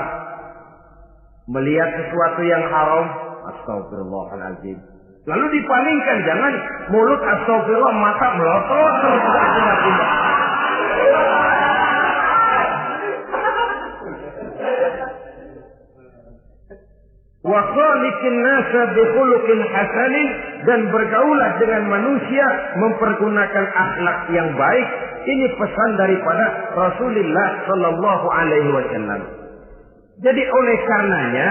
Melihat sesuatu yang haram, astagfirullahaladzim. Lalu dipalingkan, jangan mulut astagfirullah, mata melotot terus. Wa khaliqin nasa bi khuluqin hasanin, dan bergaulah dengan manusia mempergunakan akhlak yang baik. Ini pesan daripada Rasulullah sallallahu alaihi wasallam. Jadi oleh karenanya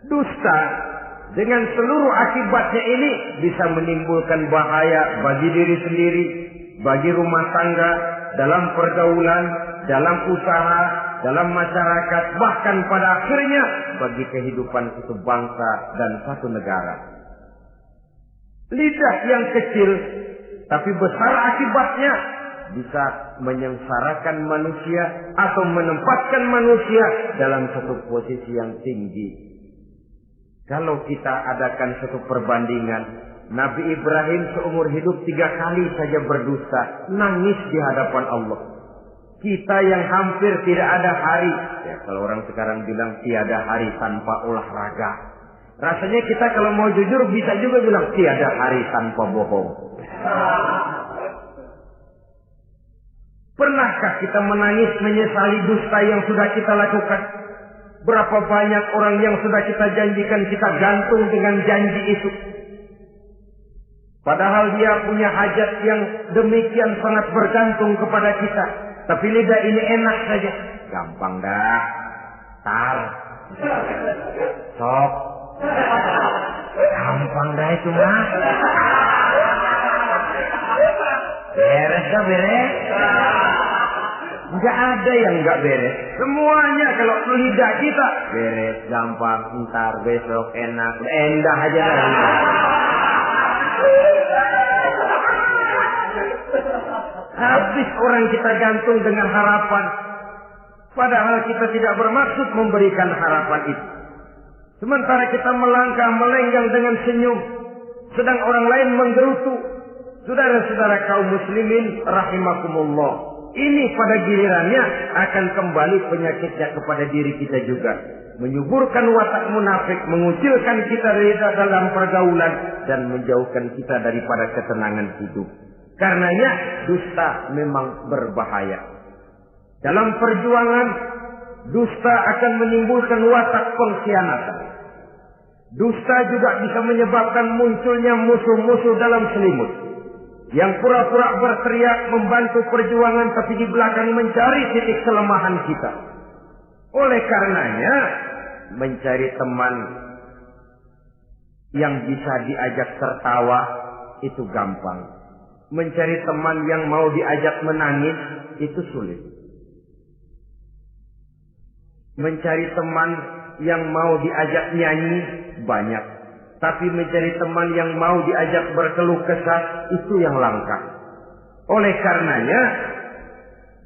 dusta dengan seluruh akibatnya ini bisa menimbulkan bahaya bagi diri sendiri, bagi rumah tangga, dalam pergaulan, dalam usaha, dalam masyarakat, bahkan pada akhirnya bagi kehidupan satu bangsa dan satu negara. Lidah yang kecil tapi besar akibatnya bisa menyengsarakan manusia atau menempatkan manusia dalam satu posisi yang tinggi. Kalau kita adakan satu perbandingan, Nabi Ibrahim seumur hidup 3 kali saja berdusta, nangis di hadapan Allah. Kita yang hampir tidak ada hari, ya kalau orang sekarang bilang tiada hari tanpa olahraga. Rasanya kita kalau mau jujur bisa juga bilang tiada hari tanpa bohong. Pernahkah kita menangis menyesali dusta yang sudah kita lakukan? Berapa banyak orang yang sudah kita janjikan kita gantung dengan janji itu. Padahal dia punya hajat yang demikian sangat bergantung kepada kita. Tapi lidah ini enak saja. Gampang dah. Tar. Sok. Gampang dah itu mah. Beres dah beres. Enggak ada yang enggak beres. Semuanya kalau lidah kita beres, gampang, ntar, besok, enak, endah aja. Habis orang kita gantung dengan harapan. Padahal kita tidak bermaksud memberikan harapan itu. Sementara kita melangkah melenggang dengan senyum, sedang orang lain menggerutu. Saudara-saudara kaum muslimin rahimakumullah, ini pada gilirannya akan kembali penyakitnya kepada diri kita juga. Menyuburkan watak munafik, mengucilkan kita dari dalam pergaulan, dan menjauhkan kita daripada ketenangan hidup. Karenanya dusta memang berbahaya. Dalam perjuangan, dusta akan menimbulkan watak pengkhianatan. Dusta juga bisa menyebabkan munculnya musuh-musuh dalam selimut, yang pura-pura berteriak membantu perjuangan tapi di belakang mencari titik kelemahan kita. Oleh karenanya, mencari teman yang bisa diajak tertawa itu gampang. Mencari teman yang mau diajak menangis itu sulit. Mencari teman yang mau diajak nyanyi banyak. Tapi mencari teman yang mau diajak berkeluh kesah itu yang langka. Oleh karenanya,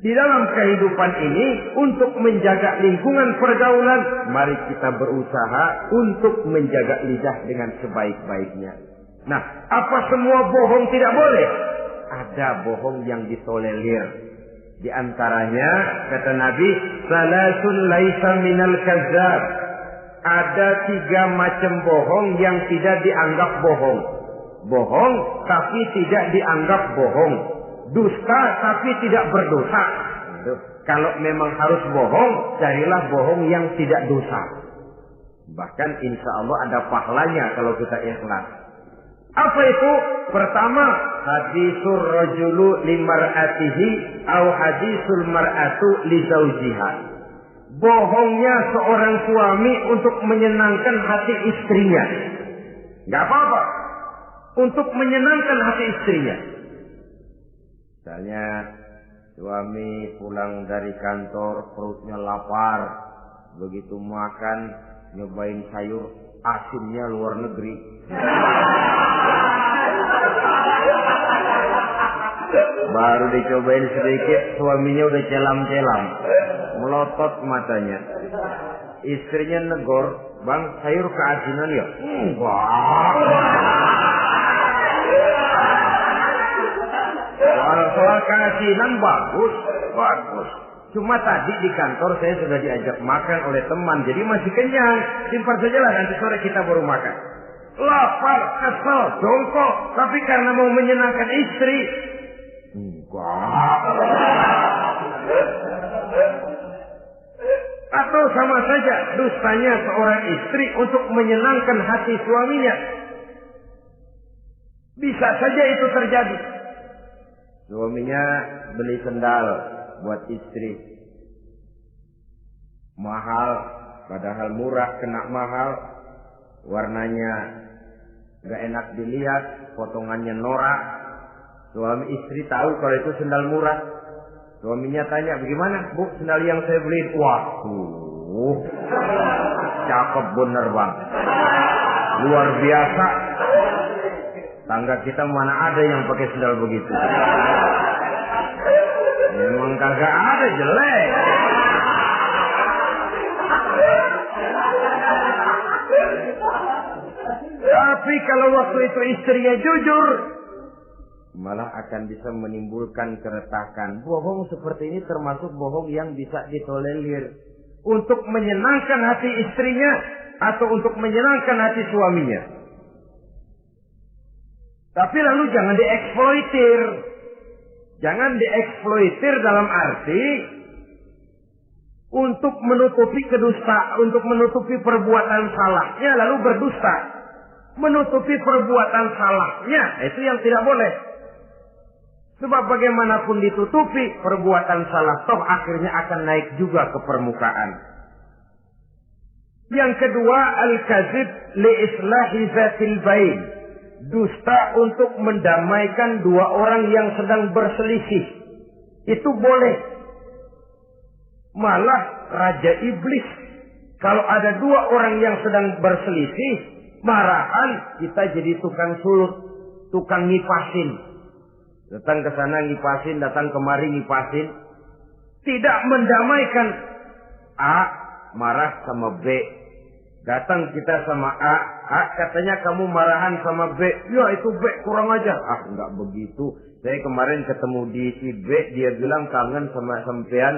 di dalam kehidupan ini untuk menjaga lingkungan pergaulan, mari kita berusaha untuk menjaga lidah dengan sebaik-baiknya. Nah, apa semua bohong tidak boleh? Ada bohong yang ditolerir. Di antaranya kata Nabi, salasun laisa minal kadzab. Ada 3 macam bohong yang tidak dianggap bohong. Bohong tapi tidak dianggap bohong. Dusta tapi tidak berdosa. Kalau memang harus bohong, carilah bohong yang tidak dosa. Bahkan insya Allah ada pahalanya kalau kita ikhlas. Apa itu? Pertama, hadisul rajulu limar'atihi au hadisul mar'atu li zaujiha. Bohongnya seorang suami untuk menyenangkan hati istrinya. Gak apa-apa. Untuk menyenangkan hati istrinya. Misalnya suami pulang dari kantor perutnya lapar. Begitu makan nyobain sayur asinnya luar negeri. Baru dicobain sedikit, suaminya udah celam-celam. Melotot matanya. Istrinya negor, "Bang, sayur keasinan ya?" "Enggak." Soal keasinan bagus. Cuma tadi di kantor saya sudah diajak makan oleh teman, jadi masih kenyang. Simpan sajalah, nanti sore kita baru makan. Lapar, kesel, jongkok, tapi karena mau menyenangkan istri. Enggak. Atau sama saja dustanya seorang istri untuk menyenangkan hati suaminya. Bisa saja itu terjadi. Suaminya beli sendal buat istri. Mahal, padahal murah kena mahal. Warnanya gak enak dilihat, potongannya norak. Suami istri tahu kalau itu sendal murah. Suaminya tanya, "Bagaimana, Bu, sendal yang saya beli?" "Waduh, cakep bener, Bang. Luar biasa. Tangga kita mana ada yang pakai sendal begitu." Memang kagak ada, jelek. Tapi kalau waktu itu istrinya jujur, malah akan bisa menimbulkan keretakan. Bohong seperti ini termasuk bohong yang bisa ditolerir. Untuk menyenangkan hati istrinya atau untuk menyenangkan hati suaminya. Tapi lalu jangan dieksploitir. Jangan dieksploitir dalam arti untuk menutupi untuk menutupi perbuatan salahnya lalu berdusta. Menutupi perbuatan salahnya, itu yang tidak boleh. Sebab bagaimanapun ditutupi perbuatan salah, toh akhirnya akan naik juga ke permukaan. Yang kedua, al-kazib li islahi zatil bain. Dusta untuk mendamaikan dua orang yang sedang berselisih. Itu boleh. Malah Raja Iblis, kalau ada dua orang yang sedang berselisih, marahan kita jadi tukang sulut, tukang ngipasin. Datang ke sana ngipasin, datang kemari ngipasin. Tidak mendamaikan. A marah sama B. Datang kita sama A katanya kamu marahan sama B. Ya itu B kurang aja. Enggak begitu. Saya kemarin ketemu di si B, dia bilang kangen sama sampean,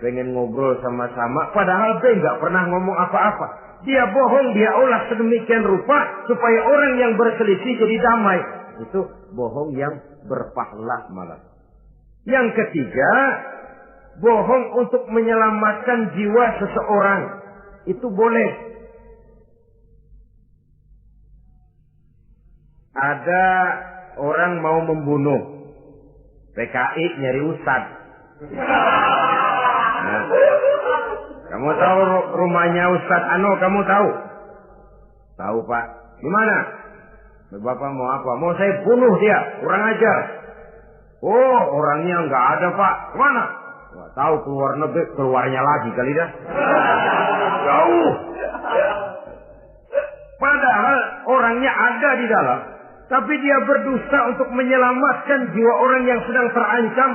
pengen ngobrol sama-sama. Padahal B enggak pernah ngomong apa-apa. Dia bohong, dia olah sedemikian rupa supaya orang yang berselisih jadi damai. Itu bohong yang berpahala malah. Yang ketiga, bohong untuk menyelamatkan jiwa seseorang. Itu boleh. Ada orang mau membunuh. PKI nyari ustad. Nah, kamu tahu rumahnya Ustadz Ano, kamu tahu? Tahu, Pak. Di mana? Bapak mau apa? Mau saya bunuh dia, kurang ajar. Oh, orangnya nggak ada, Pak. Mana? Wah, tahu keluar negeri, keluarnya lagi kali dah. Jauh. Padahal orangnya ada di dalam, tapi dia berdusta untuk menyelamatkan jiwa orang yang sedang terancam.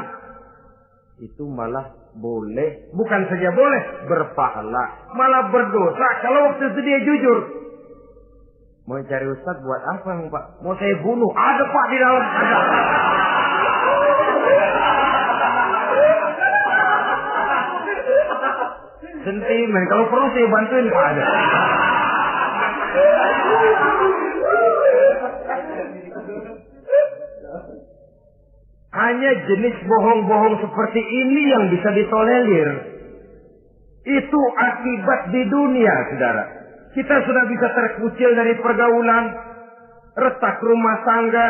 Itu malah boleh, bukan saja boleh, berpahala, malah berdosa kalau waktu itu dia jujur. Mau cari ustaz buat apa, Pak? Mau saya bunuh? Ada, Pak, di dalam, ada. Sentimen, kalau perlu saya bantuin, Pak, ada. Hanya jenis bohong-bohong seperti ini yang bisa ditolerir. Itu akibat di dunia, saudara. Kita sudah bisa terkucil dari pergaulan, retak rumah tangga,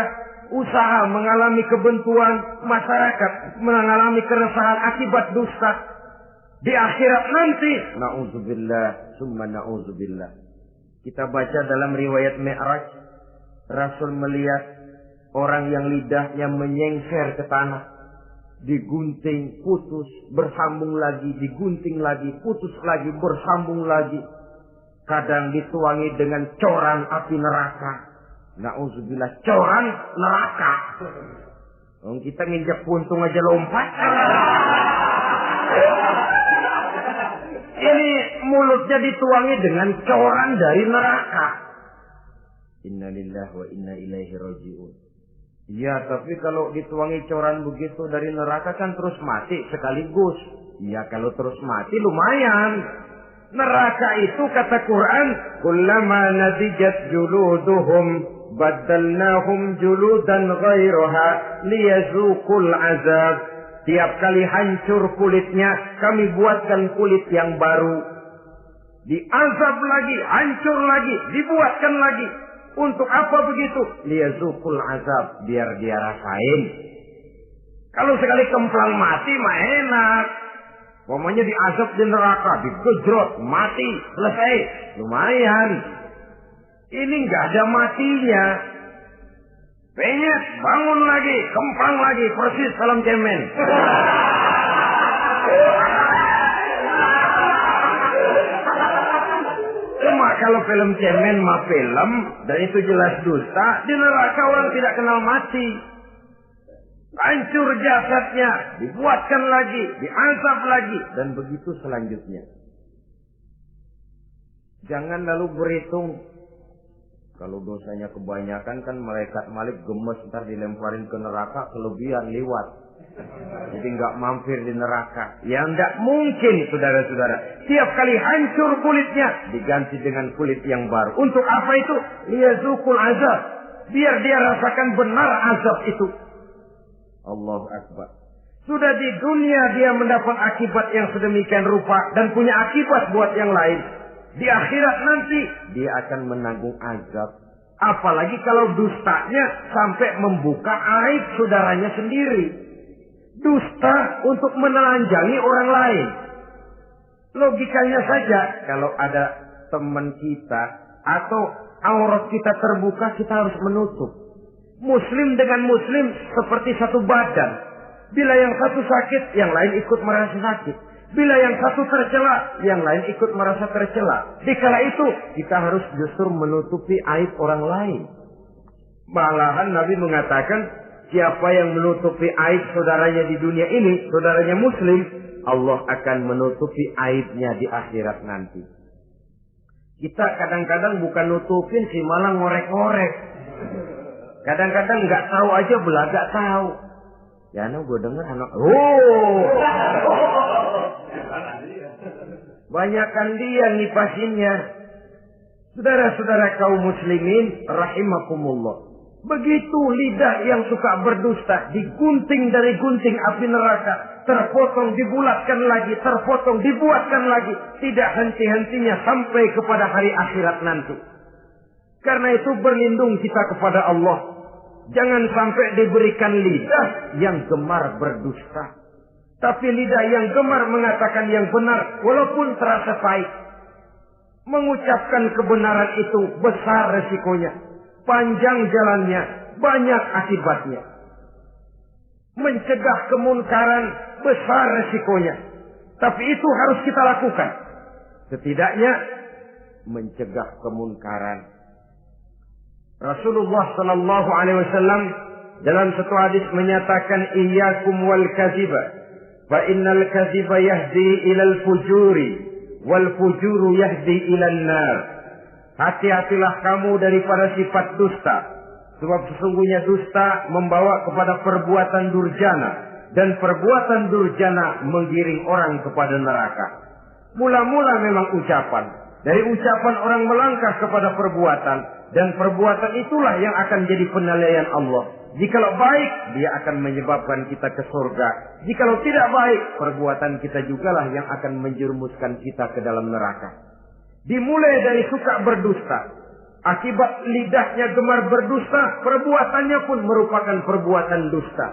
usaha mengalami kebuntuan, masyarakat mengalami keresahan akibat dusta. Di akhirat nanti, na'udzubillah, summa na'udzubillah. Kita baca dalam riwayat Mi'raj, Rasul melihat orang yang lidahnya menyengser ke tanah, digunting, putus, bersambung lagi, digunting lagi, putus lagi, bersambung lagi. Kadang dituangi dengan coran api neraka. Na'udzubillah, coran neraka. Kita nginjak puntung aja lompat. Ini mulutnya dituangi dengan coran dari neraka. Innalillahi wa inna ilaihi raji'un. Ya, tapi kalau dituangi coran begitu dari neraka kan terus mati sekaligus. Ya, kalau terus mati lumayan. Neraka itu kata Quran, kullama nadijat juluduhum baddalnahum juludan ghairaha liyazuqul azab. Tiap kali hancur kulitnya, kami buatkan kulit yang baru. Diazab lagi, hancur lagi, dibuatkan lagi. Untuk apa begitu? Liyazuqul azab, biar dia rasain. Kalau sekali kemplang mati mah enak. Pokoknya diazab di neraka, digejrot, mati, selesai. Lumayan. Ini nggak ada matinya. Penyet, bangun lagi, kemplang lagi, persis salam cemen. Cuma kalau film cemen mah film, dan itu jelas dusta, di neraka orang tidak kenal mati. Hancur jasadnya, dibuatkan lagi, diazab lagi, dan begitu selanjutnya. Jangan lalu berhitung. Kalau dosanya kebanyakan kan malaikat Malik gemes, ntar dilemparin ke neraka, kelebihan lewat. Jadi nggak mampir di neraka. Ya nggak mungkin, saudara-saudara. Tiap kali hancur kulitnya, diganti dengan kulit yang baru. Untuk apa itu? Liyazuqul azab. Biar dia rasakan benar azab itu. Allahu Akbar. Sudah di dunia dia mendapat akibat yang sedemikian rupa dan punya akibat buat yang lain. Di akhirat nanti dia akan menanggung azab. Apalagi kalau dustanya sampai membuka aib saudaranya sendiri. Dusta untuk menelanjangi orang lain. Logikanya saja, kalau ada teman kita atau aurat kita terbuka, kita harus menutup. Muslim dengan muslim seperti satu badan. Bila yang satu sakit, yang lain ikut merasa sakit. Bila yang satu tercela, yang lain ikut merasa tercela. Dikala itu, kita harus justru menutupi aib orang lain. Malahan Nabi mengatakan, siapa yang menutupi aib saudaranya di dunia ini, saudaranya muslim, Allah akan menutupi aibnya di akhirat nanti. Kita kadang-kadang bukan nutupin sih, malah ngorek-ngorek. Kadang-kadang nggak tahu aja belagak tahu. Ya, gue dengar anak, banyakan dia ngipasinnya. Saudara-saudara kaum muslimin rahimakumullah. Begitu lidah yang suka berdusta digunting dari gunting api neraka, terpotong dibulatkan lagi, terpotong dibuatkan lagi, tidak henti-hentinya sampai kepada hari akhirat nanti. Karena itu berlindung kita kepada Allah. Jangan sampai diberikan lidah yang gemar berdusta. Tapi lidah yang gemar mengatakan yang benar walaupun terasa pahit. Mengucapkan kebenaran itu besar resikonya. Panjang jalannya, banyak akibatnya. Mencegah kemunkaran besar resikonya. Tapi itu harus kita lakukan. Setidaknya mencegah kemunkaran. Rasulullah sallallahu alaihi wasallam dalam satu hadis menyatakan iyyakum wal kadziba fa innal kadziba yahdi ilal fujuri wal fujuru yahdi ilal nar. Hati-hatilah kamu daripada sifat dusta, sebab sesungguhnya dusta membawa kepada perbuatan durjana dan perbuatan durjana menggiring orang kepada neraka. Mula-mula memang ucapan, dari ucapan orang melangkah kepada perbuatan, dan perbuatan itulah yang akan jadi penilaian Allah. Jikalau baik, dia akan menyebabkan kita ke surga. Jikalau tidak baik, perbuatan kita jugalah yang akan menjerumuskan kita ke dalam neraka. Dimulai dari suka berdusta. Akibat lidahnya gemar berdusta, perbuatannya pun merupakan perbuatan dusta.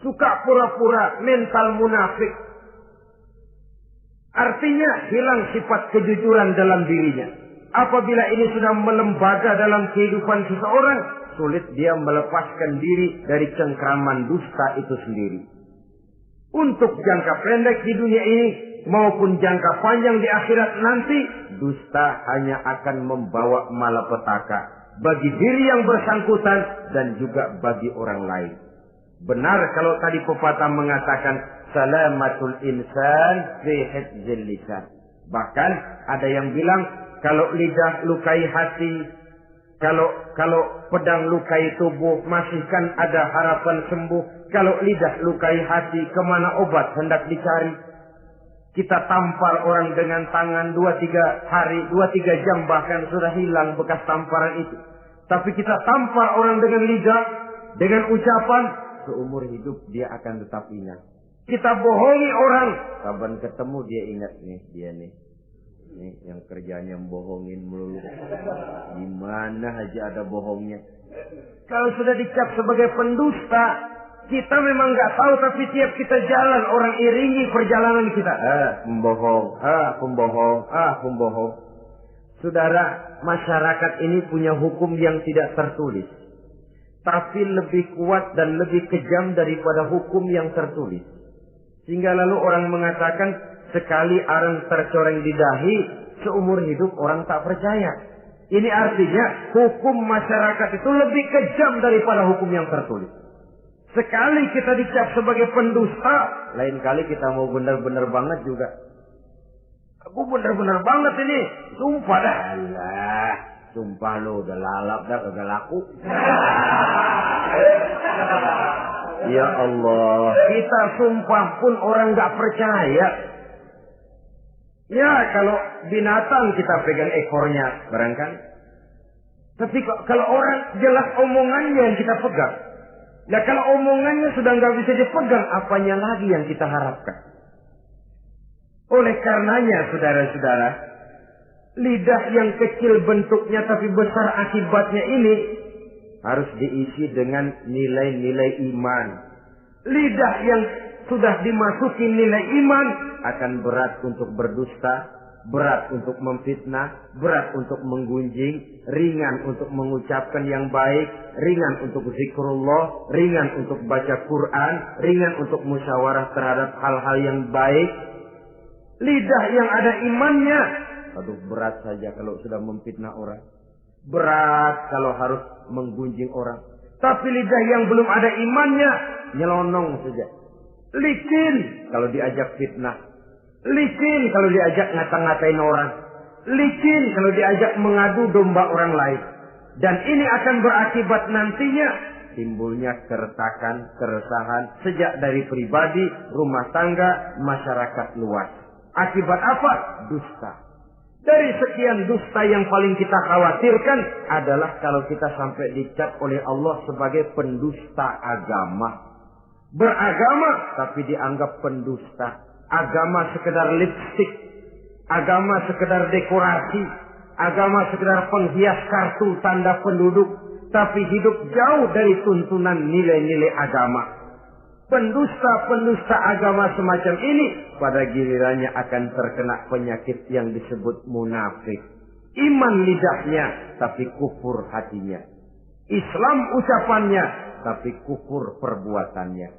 Suka pura-pura, mental munafik. Artinya hilang sifat kejujuran dalam dirinya. Apabila ini sudah melembaga dalam kehidupan seseorang, sulit dia melepaskan diri dari cengkraman dusta itu sendiri. Untuk jangka pendek di dunia ini maupun jangka panjang di akhirat nanti, dusta hanya akan membawa malapetaka bagi diri yang bersangkutan dan juga bagi orang lain. Benar kalau tadi pepatah mengatakan salamatul insan fi hifdzil lisan. Bahkan ada yang bilang kalau lidah lukai hati, kalau pedang lukai tubuh, masihkan ada harapan sembuh. Kalau lidah lukai hati, kemana obat hendak dicari? Kita tampar orang dengan tangan 2-3 hari, 2-3 jam bahkan sudah hilang bekas tamparan itu. Tapi kita tampar orang dengan lidah, dengan ucapan, seumur hidup dia akan tetap ingat. Kita bohongi orang, kapan ketemu dia ingat nih, dia nih. Nih yang kerjanya bohongin melulu. Gimana aja ada bohongnya. Kalau sudah dicap sebagai pendusta, kita memang nggak tahu, tapi tiap kita jalan orang iringi perjalanan kita. Pembohong, pembohong, pembohong. Saudara, masyarakat ini punya hukum yang tidak tertulis, tapi lebih kuat dan lebih kejam daripada hukum yang tertulis. Sehingga lalu orang mengatakan sekali arang tercoreng di dahi, seumur hidup orang tak percaya. Ini artinya hukum masyarakat itu lebih kejam daripada hukum yang tertulis. Sekali kita dicap sebagai pendusta, lain kali kita mau benar-benar banget juga. Aku benar-benar banget ini, sumpah dah. Alah, sumpah lo udah lalap dah, udah laku. Ya Allah, kita sumpah pun orang gak percaya. Ya kalau binatang kita pegang ekornya barangkali. Tapi kalau orang jelas omongannya yang kita pegang. Nah kalau omongannya sudah nggak bisa dipegang, apanya lagi yang kita harapkan? Oleh karenanya saudara-saudara, lidah yang kecil bentuknya tapi besar akibatnya ini harus diisi dengan nilai-nilai iman. Lidah yang sudah dimasuki nilai iman akan berat untuk berdusta, berat untuk memfitnah, berat untuk menggunjing, ringan untuk mengucapkan yang baik, ringan untuk zikrullah, ringan untuk baca Quran, ringan untuk musyawarah terhadap hal-hal yang baik. Lidah yang ada imannya, aduh berat saja kalau sudah memfitnah orang, berat kalau harus menggunjing orang. Tapi lidah yang belum ada imannya, nyelonong saja, licin kalau diajak fitnah, licin kalau diajak ngata-ngatain orang, licin kalau diajak mengadu domba orang lain. Dan ini akan berakibat nantinya timbulnya keretakan, keresahan sejak dari pribadi, rumah tangga, masyarakat luas. Akibat apa? Dusta. Dari sekian dusta yang paling kita khawatirkan adalah kalau kita sampai dicap oleh Allah sebagai pendusta agama. Beragama tapi dianggap pendusta. Agama sekedar lipstik, agama sekedar dekorasi, agama sekedar penghias kartu tanda penduduk, tapi hidup jauh dari tuntunan nilai-nilai agama. Pendusta-pendusta agama semacam ini pada gilirannya akan terkena penyakit yang disebut munafik. Iman lidahnya tapi kufur hatinya. Islam ucapannya tapi kufur perbuatannya.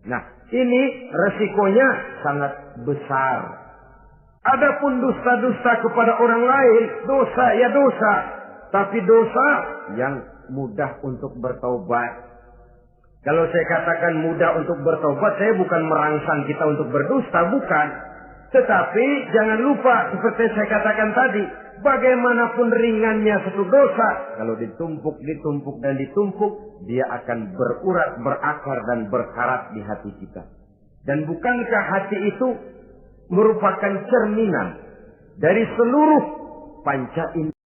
Nah, ini resikonya sangat besar. Adapun dusta-dusta kepada orang lain, dosa ya dosa, tapi dosa yang mudah untuk bertaubat. Kalau saya katakan mudah untuk bertobat, saya bukan merangsang kita untuk berdusta, bukan. Tetapi jangan lupa seperti saya katakan tadi, bagaimanapun ringannya satu dosa, kalau ditumpuk dan ditumpuk, dia akan berurat, berakar dan berkarat di hati kita. Dan bukankah hati itu merupakan cerminan dari seluruh panca indera?